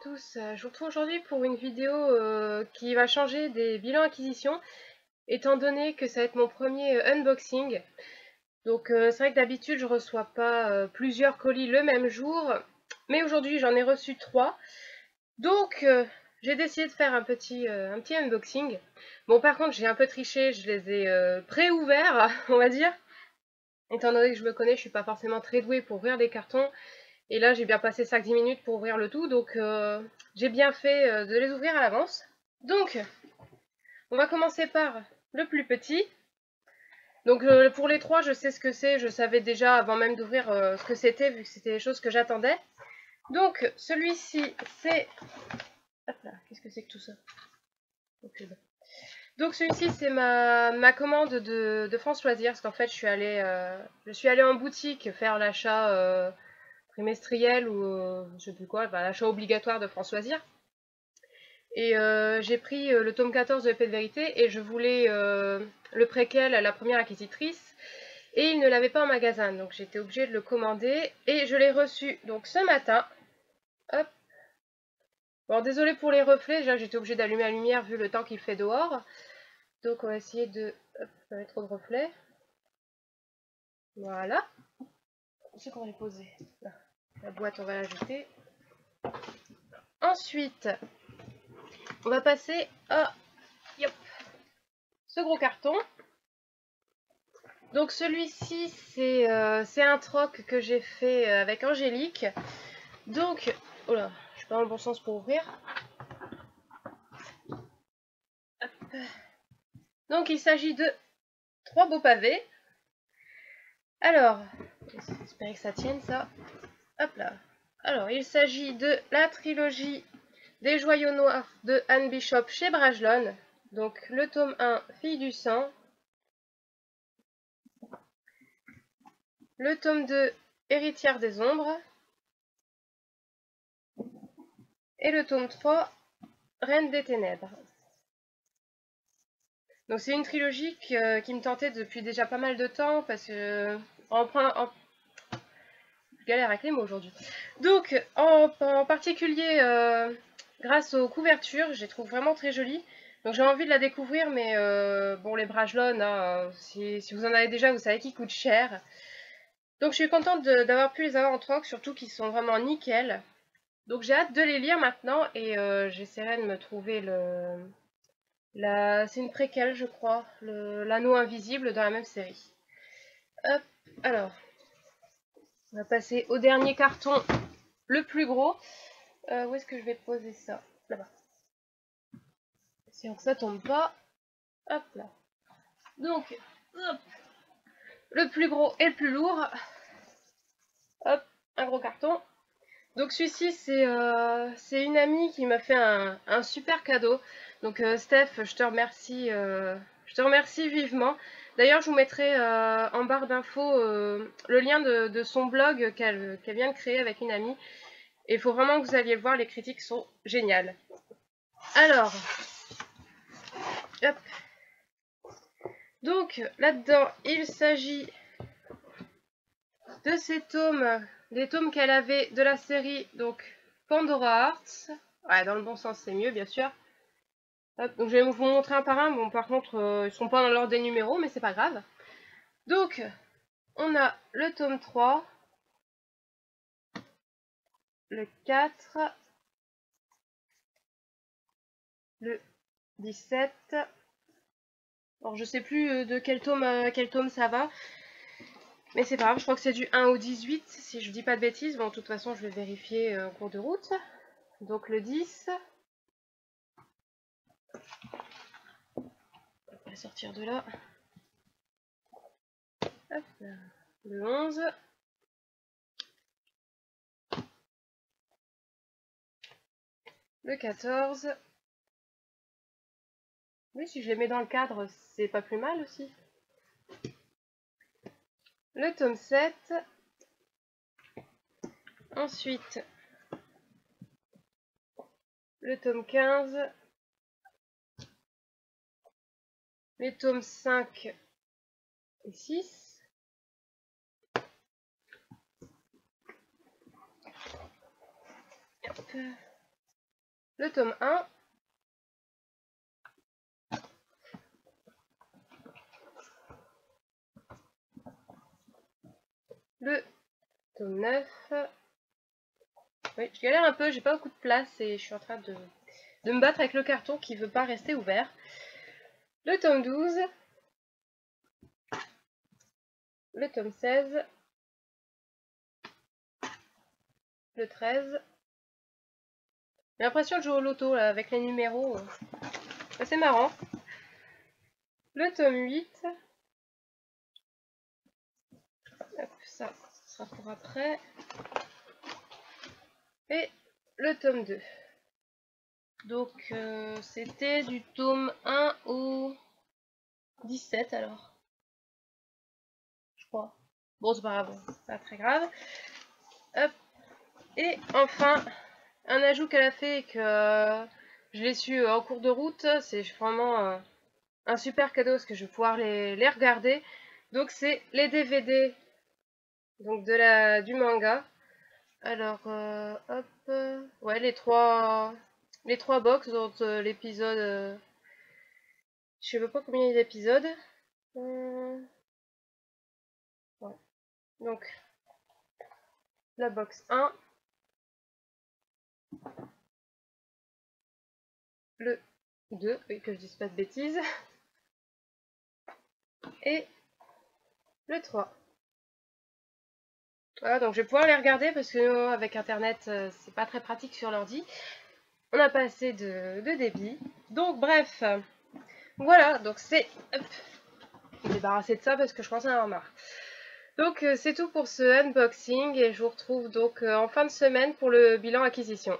tous, je vous retrouve aujourd'hui pour une vidéo qui va changer des bilans acquisition, étant donné que ça va être mon premier unboxing. Donc c'est vrai que d'habitude je reçois pas plusieurs colis le même jour, mais aujourd'hui j'en ai reçu 3. Donc j'ai décidé de faire un petit unboxing. Bon, par contre j'ai un peu triché, je les ai pré-ouverts, on va dire. Étant donné que je me connais, je suis pas forcément très douée pour ouvrir des cartons. Et là, j'ai bien passé 5-10 minutes pour ouvrir le tout, donc j'ai bien fait de les ouvrir à l'avance. Donc, on va commencer par le plus petit. Donc pour les 3, je sais ce que c'est, je savais déjà avant même d'ouvrir ce que c'était, vu que c'était des choses que j'attendais. Donc, celui-ci, c'est... Hop là, qu'est-ce que c'est que tout ça? Donc celui-ci, c'est ma commande de France Loisirs, parce qu'en fait, je suis allée en boutique faire l'achat trimestriel ou je sais plus quoi, l'achat obligatoire de France Loisirs. Et j'ai pris le tome 14 de Épée de Vérité et je voulais le préquel à la première acquisitrice et il ne l'avait pas en magasin, donc j'étais obligée de le commander et je l'ai reçu donc ce matin. Hop. Bon, désolé pour les reflets, déjà j'étais obligée d'allumer la lumière vu le temps qu'il fait dehors. Donc on va essayer de... Hop, pas mettre trop de reflets. Voilà. C'est qu'on va les poser. Là. La boîte, on va la jeter. Ensuite, on va passer à ce gros carton. Donc celui-ci, c'est un troc que j'ai fait avec Angélique. Donc, oh là, je suis pas dans le bon sens pour ouvrir. Hop. Donc il s'agit de 3 beaux pavés. Alors, j'espère que ça tienne ça. Hop là. Alors, il s'agit de la trilogie des Joyaux Noirs de Anne Bishop chez Brajlon. Donc le tome 1, Fille du sang. Le tome 2, Héritière des ombres. Et le tome 3, Reine des ténèbres. Donc c'est une trilogie qui me tentait depuis déjà pas mal de temps parce que je galère avec les mots aujourd'hui. Donc en particulier grâce aux couvertures, je les trouve vraiment très jolies. Donc j'ai envie de la découvrir, mais bon, les Brajlon, hein, si vous en avez déjà, vous savez qu'ils coûtent cher. Donc je suis contente d'avoir pu les avoir en troc, surtout qu'ils sont vraiment nickel. Donc j'ai hâte de les lire maintenant et j'essaierai de me trouver c'est une préquelle, je crois, l'anneau invisible dans la même série. Hop, alors, on va passer au dernier carton, le plus gros. Où est-ce que je vais poser ça? Là-bas. Espérons que ça tombe pas. Hop là. Donc, hop, le plus gros et le plus lourd. Hop, un gros carton. Donc celui-ci, c'est une amie qui m'a fait un super cadeau. Donc Steph, je te remercie vivement. D'ailleurs, je vous mettrai en barre d'infos le lien de son blog qu'elle vient de créer avec une amie. Et il faut vraiment que vous alliez le voir, les critiques sont géniales. Alors, hop. Donc là-dedans, il s'agit de ces tomes, des tomes qu'elle avait de la série, donc Pandora Hearts. Ouais, dans le bon sens, c'est mieux, bien sûr. Hop, donc je vais vous montrer un par un. Bon, par contre, ils sont pas dans l'ordre des numéros, mais c'est pas grave. Donc, on a le tome 3, le 4, le 17. Alors, je sais plus de quel tome à quel tome ça va. Mais c'est pas grave, je crois que c'est du 1 au 18, si je dis pas de bêtises. Bon, de toute façon, je vais vérifier en cours de route. Donc, le 10. On va sortir de là. Hop, le 11. Le 14. Oui, si je les mets dans le cadre, c'est pas plus mal aussi. Le tome 7. Ensuite, le tome 15. Les tomes 5 et 6. Hop. le tome 1, le tome 9. Oui, je galère un peu, j'ai pas beaucoup de place et je suis en train de me battre avec le carton qui veut pas rester ouvert. Le tome 12, le tome 16, le 13. J'ai l'impression de jouer au loto là, avec les numéros. C'est marrant. Le tome 8. Hop, ça sera pour après. Et le tome 2. Donc c'était du tome 1 au 17 alors. Je crois. Bon, c'est pas grave, pas très grave. Hop. Et enfin, un ajout qu'elle a fait et que je l'ai su en cours de route, c'est vraiment un super cadeau parce que je vais pouvoir les regarder. Donc c'est les DVD donc du manga. Alors hop, ouais, les trois box dans l'épisode, je sais pas combien il y a d'épisodes. Ouais. Donc la box 1, le 2, oui, que je dise pas de bêtises, et le 3. Voilà, donc je vais pouvoir les regarder parce que avec internet c'est pas très pratique sur l'ordi. On n'a pas assez de débit. Donc bref, voilà, donc c'est... Je vais débarrasser de ça parce que je commence à en avoir marre. Donc c'est tout pour ce unboxing et je vous retrouve donc en fin de semaine pour le bilan acquisition.